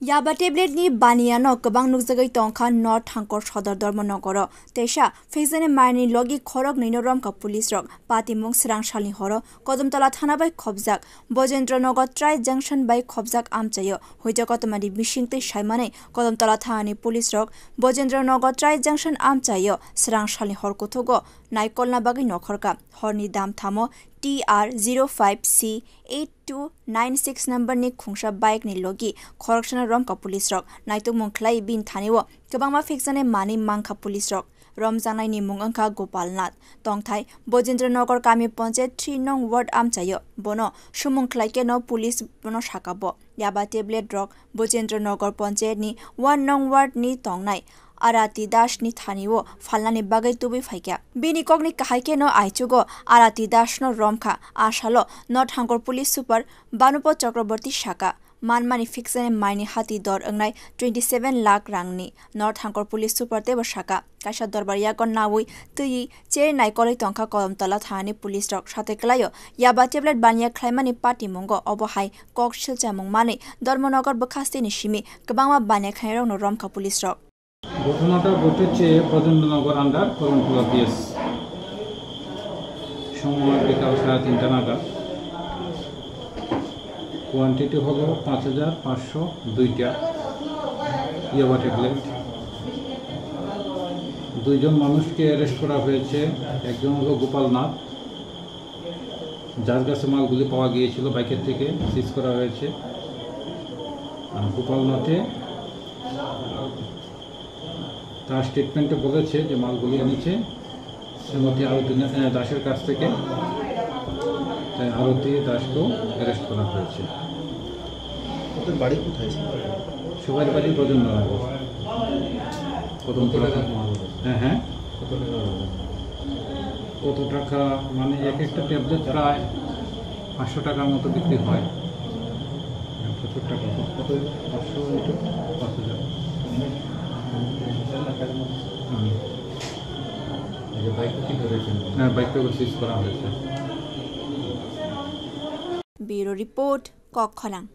Yaba tablet ni baniano kabang nukzagai tongkha North Hankor Shodor Dharmanagaro Tesha Fezene Marni logi khorok ninoram ka police rok Patimung Srangshali horo Kodamtala thana bai khobjak Bojendranagar Trai Junction bai khobjak amchayo hoijakotmadi bishingte shaimane Kodamtala thani police rok Bojendranagar Trai Junction amchayo Srangshali hor kothogo naikolna bagi nokhorka horni dam thamo TR05C 8296 number ni khungsha bike ni logi khorokshana rom ka police rok naituk mungkhlai bin thaniwo kabangma fiksane mani mangkha police rok romjanai ni mungangkha Gopalnath tongthai Bojendranagar kami panchayat 3 nong ward amchayo bono sumungkhlai ke no police bono sakabo yaba tablet rok Bojendranagar panchayat ni 1 nong ward ni tongnai Arati Das ni thaniwo falnani bagai tubi phaikya bini kogni kahaike no aichugo Arati Das no romkha ashalo North Hankor police super Banupo Chakraborty shaka manmani fixane maini hati dor angnai 27 lakh rangni North Hankor police super tebo shaka kaisa dorbaria kon nawui tui che naikolai tongkha Kodamtala thani police rok sate klayo yaba tablet bania khlaimani party mongo obohai kok silcha mungmani Dharmanagar bokhaste ni simi kabangma bania khairok no romkha police rok ঘটনাটা ঘটেছে Bajendranagar under করমপুলা PS সময় বিকাল 3:30 নাগাদ quantity হলো 5502টা ইয়াবা tablet দুইজন মানুষকে arrest করা হয়েছে একজন হলো গোপালনাথ যার কাছে মালগুলি পাওয়া গিয়েছিল বাইকের থেকে সিজ করা হয়েছে আর গোপালনাথে তার স্টেটমেন্টে বলেছে যে মালগুলি এনেছে শ্রীমতী আরতি দাসের কাছ থেকে তাই আরতি দাসকেও অ্যারেস্ট করা হয়েছে ওদের বাড়ি কোথায় সবার বাড়ি বজেন্দ্রনগর হ্যাঁ কত টাকা মানে এক একটা ট্যাবলেট প্রায় 500 টাকার মতো বিক্রি হয় প্রচুর টাকা কত 500 ইন্টু 5000 Bureau report Kokholang